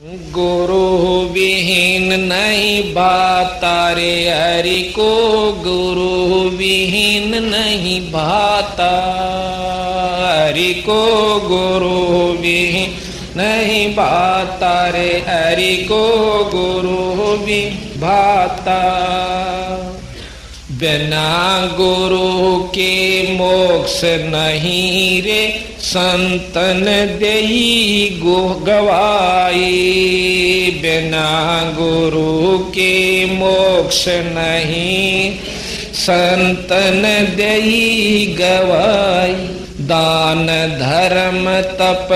गुरु विहीन नहीं भाता रे हरि को, गुरु विहीन नहीं भाता हरि को, गुरु विहीन नहीं भाता रे हरि को, गुरु भी भाता। बिना गुरु के मोक्ष नहीं रे, संतन देई गवाई। बिना गुरु के मोक्ष नहीं, संतन देई गवाई। दान धर्म तप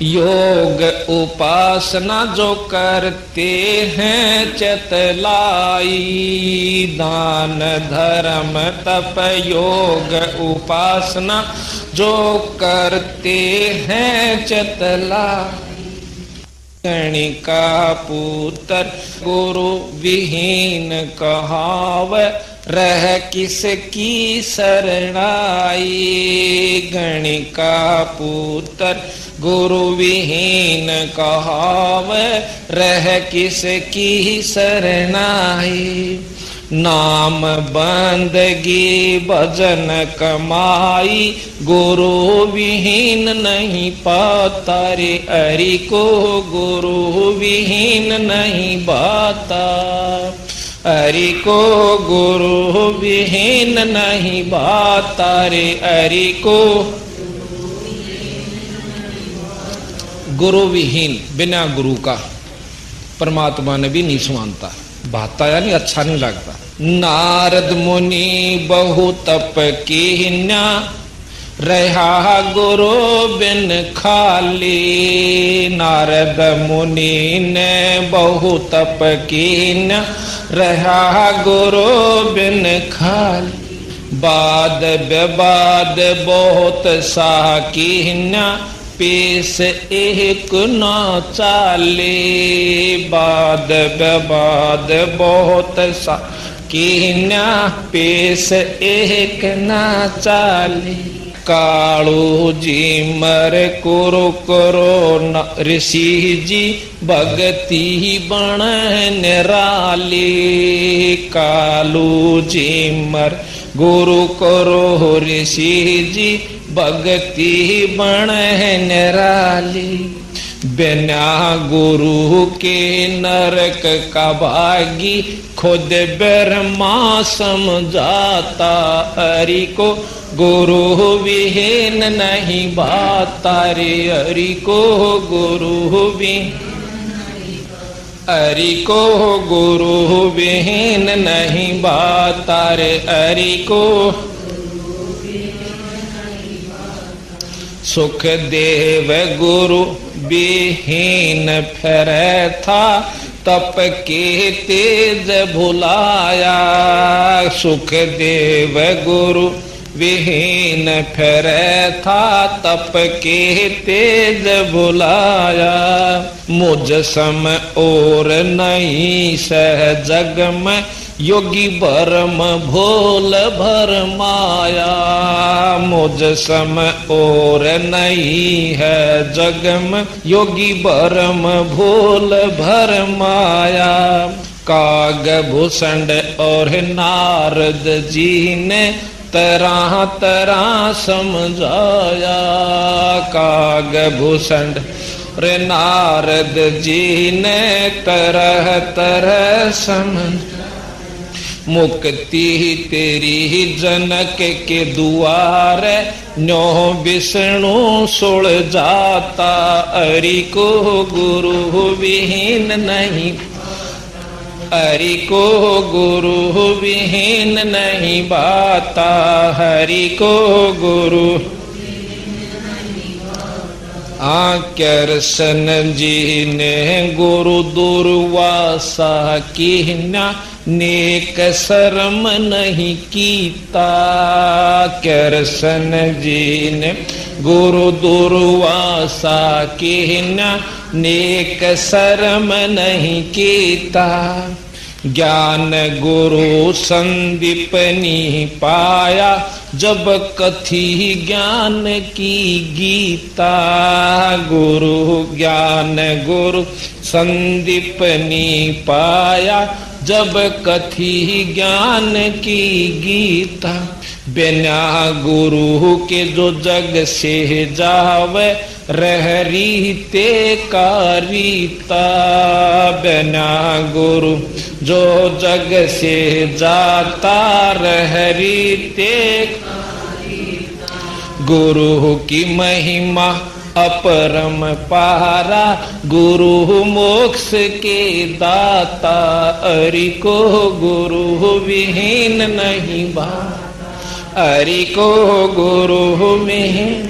योग उपासना जो करते हैं चतलाई। दान धर्म तप योग उपासना जो करते हैं चतला। गणिका पुत्र गुरु विहीन कहाव, रह किसकी शरणाई। गणिका पुत्र गुरु विहीन कहाव, रह किसकी शरणाई। नाम बंदगी भजन कमाई, गुरु विहीन नहीं पाता रे हरि को, गुरु विहीन नहीं पाता हरि को, गुरु विहीन नहीं पाता रे हरि को। गुरु विहीन बिना गुरु का परमात्मा ने भी नहीं सुनता, भाता यानी अच्छा नहीं लगता। नारद मुनि बहु तप कीन्या, रहा गुरु बिन खाली। नारद मुनि ने बहु तप कीन्या, रहा गुरु बिन खाली। बाद विवाद बहुत सा कीन्या, पेश एक न चाले। बाद विवाद बहुत सा कीन्या, पेश एक न चाले। कालू जी मर कुरु करो ऋषि जी, भगति बण निराली। कालू जी मर गुरु करो ऋषि जी, भगति बण निराली। बिना गुरु के नरक का भागी, खुद ब्रह्मा समझाता हरि को, गुरु विहीन नहीं भाता रे हरि को, गुरु विहीन हरि को, गुरु विहीन नहीं भाता रे हरि को। सुखदेव गुरु विहीन फिरे था, तप के तेज भुलाया। सुखदेव गुरु विहीन फिरे था, तप के तेज भुलाया। मुझ सम और नहीं सह जग में, योगी भरम भोल भर माया। मुझ सम और नहीं है जग में, योगी भरम भोल भर माया। कागभूषण और नारद जी ने तरह तरह समझाया। कागभूषण रे नारद जी ने तरह तरह समझ। मुक्ति तेरी जनक के दुआर, न्यो विष्णु सुल जाता हरि को, गुरु विहीन नहीं हरि को, गुरु विहीन नहीं भाता हरि को, गुरु। कृष्ण जी ने गुरु दुर्वासा कीन्या, नेक शर्म नहीं कीता। कृष्ण जी ने गुरु दुर्वासा कीन्या, नेक शर्म नहीं कीता। ज्ञान गुरु संदीपनी पाया, जब कथी ज्ञान की गीता। गुरु ज्ञान गुरु संदीपनी पाया, जब कथी ज्ञान की गीता। बिना गुरु के जो जग से जावे, रह रीते का रीता। बिना गुरु जो जग से जाता, रह रीते का रीता। गुरु की महिमा अपरम पारा, गुरु मोक्ष के दाता। अरि को गुरु विहीन नहीं भाता, अरि को गुरु विहीन,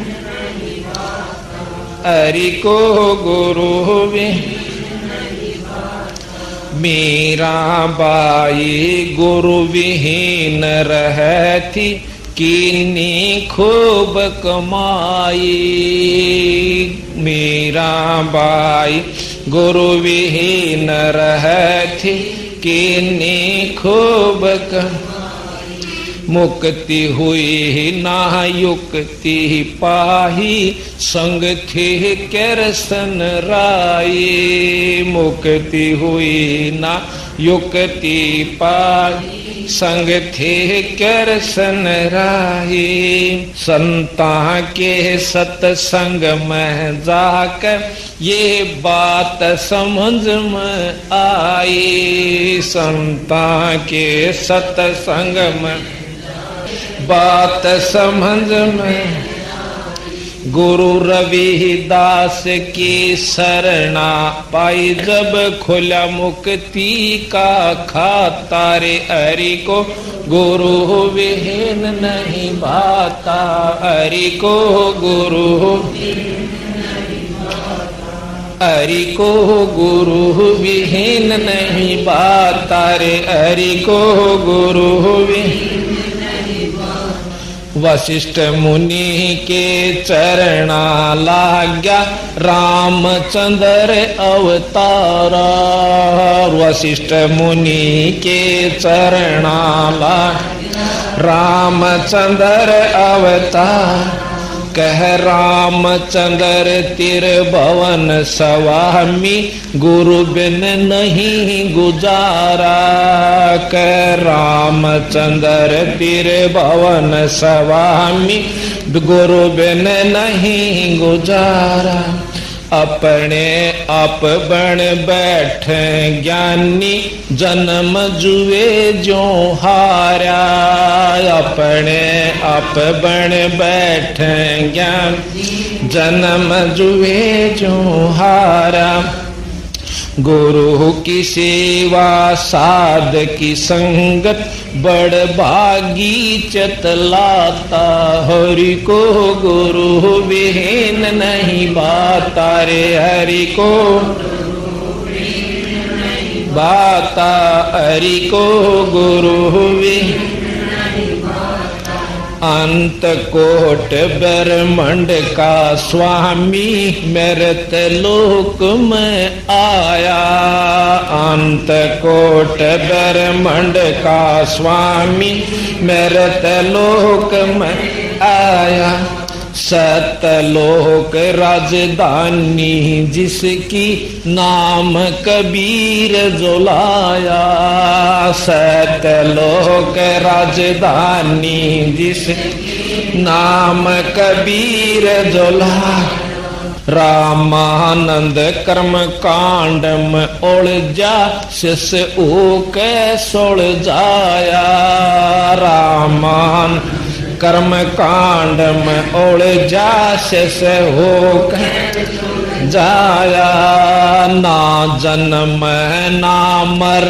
अरि को गुरु विहीन। मीराबाई गुरु विहीन रहती, किन्नी खूब कमाई। मीराबाई गुरु विहीन रहती, किन्नी खूब कमाई। मुक्ति हुई ना युक्ति पाही, संग थे करसन राई। मुक्ति हुई ना युक्ति पाही, संग थे करसन राई। संता के सत्संग में जाकर, ये बात समझ में आई। संता के सत्संग में बात समझ में, गुरु रविदास की शरणा पाई, जब खुला मुक्ति का खाता। रे हरि को गुरु विहीन नहीं भाता, हरि को गुरु, हरि को गुरु विहीन नहीं भाता। रे हरि को गुरु विहीन। वशिष्ठ मुनि के चरणा लाग्या, रामचंद्र अवतारा। वशिष्ठ मुनि के चरणा लाग्या, रामचंद्र अवतार। कह रामचंद्र त्रिभुवन स्वामी, गुरु बिन नहीं गुजारा। कह रामचंद्र त्रिभुवन स्वामी, गुरु बिन नहीं गुजारा। अपने आप बन बैठे ज्ञानी, जन्म जुए जो हारा। अपने आप बन बैठे ज्ञानी, जन्म जुए जो हारा। गुरु की सेवा साध की संगत, बड़ भागी चतलाता। हरि को गुरु विहीन नहीं भाता। रे हरि को भाता, हरि को गुरु विहीन। अंत कोट ब्रह्मांड का स्वामी, मृत लोक में आया। अंत कोट ब्रह्मांड का स्वामी, मृत लोक में आया। सतलोक राजधानी जिसकी, नाम कबीर जो लाया। सतलोक राजधानी जिस, नाम कबीर जो लाया। रामानंद कर्म कांड में उलझा, शिष ओक सोल जाया। रामान कर्म कांड में उलझा, शिष होक जाया। ना जन्म ना मर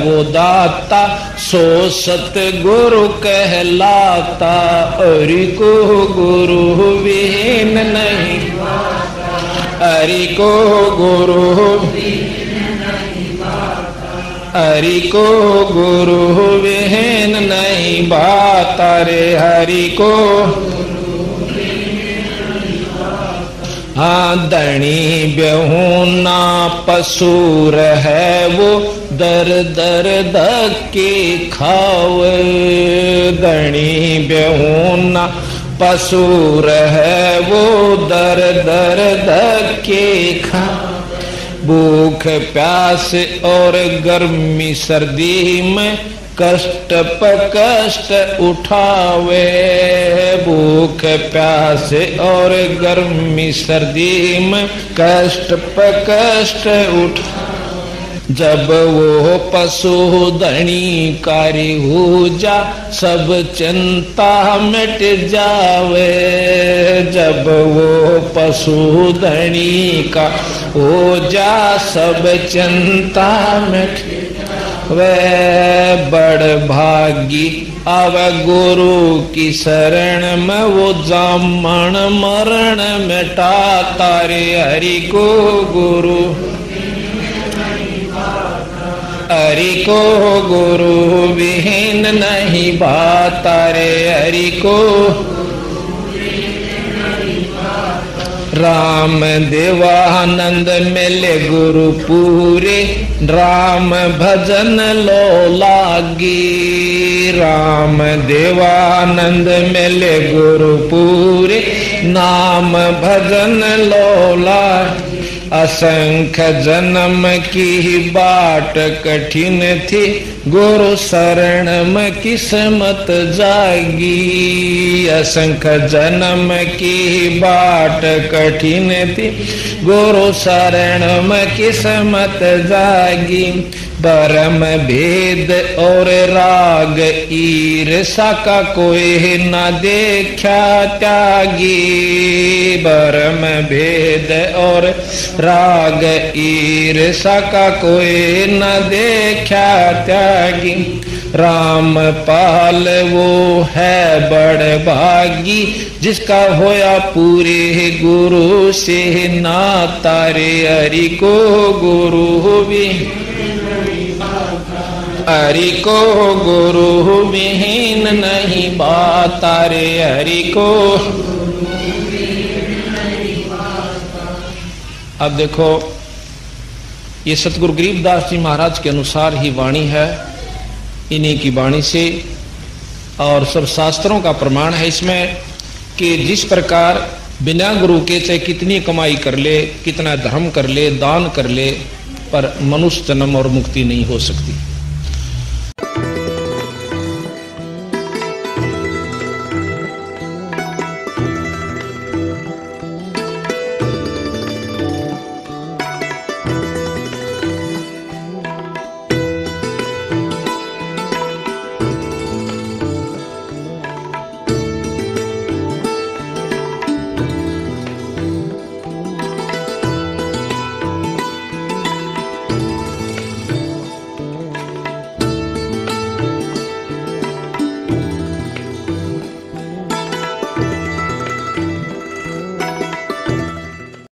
वो दाता, सो सतगुरु कहलाता। हरि को गुरु विहीन नहीं, हरि को गुरु, हरि को गुरु विहीन नहीं भाता। रे हरि को हाँ धनी बेहूना पसूर है वो दर दर धक्के खावे। धनी बेहूना पसूर है वो दर दर धक्के खावे। भूख प्यास और गर्मी सर्दी में कष्ट पर कष्ट उठावे। भूख प्यास और गर्मी सर्दी में कष्ट पर कष्ट उठावे। जब वो पशु धनी कारी हो जा सब चिंता मिट जावे। जब वो पशु धनी का हो जा सब चिंता मिट वे। बड़ भागी आव गुरु की शरण में वो जामन मरण मिटा तारे हरि को गुरु। हरि को गुरु विहीन नहीं भाता रे हरि को। राम देवानंद मिले गुरु पूरे राम भजन लो लागी। राम देवानंद मिले गुरु पूरे नाम भजन लो लागी। असंख्य जन्म की बाट कठिन थी गुरु शरण में किस्मत जागी। असंख्य जन्म की बाट कठिन थी गुरु शरण में किस्मत जागी। धर्म भेद और राग ईर्षा का कोई न देखा त्यागी। धर्म भेद और राग ईर्षा का कोई न देखा त्यागी। राम पाल वो है बड़ भागी जिसका होया पूरे गुरु से नाता रे हरि को गुरु भी। हरि को गुरु विहीन नहीं बाता रे हरि को। अब देखो ये सतगुरु गरीबदास जी महाराज के अनुसार ही वाणी है, इन्हीं की वाणी से और सब शास्त्रों का प्रमाण है इसमें कि जिस प्रकार बिना गुरु के चाहे कितनी कमाई कर ले, कितना धर्म कर ले, दान कर ले, पर मनुष्य जन्म और मुक्ति नहीं हो सकती।